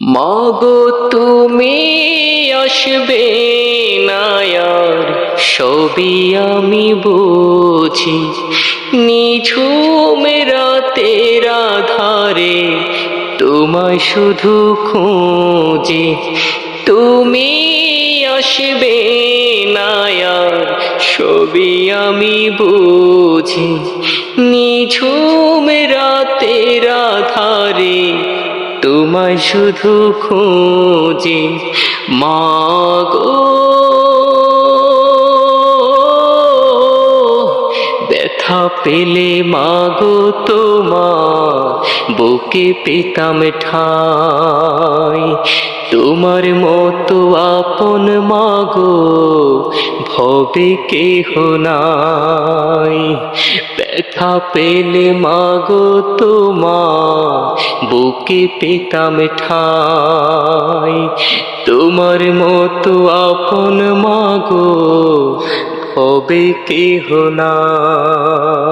মাগো তুমি আসবে না আর, সবই আমি বুঝি। নিঝুম রাতের আধারে তোমায় শুধু খুঁজি। তুমি আসবে না আর, সবই আমি বুঝি। নিঝুম রাতের আধারে তোমায় শুধু খুঁজি। মাগো ব্যথা পেলে মাগো তোমার বুকে পেতাম ঠাই। তোমার মতো আপন মাগো ভবে কেহ নাই। ব্যথা পেলে মাগো তোমার বুকে পেতাম ঠাই। তোমার মতো আপন মাগো ভবে কেহ নাই।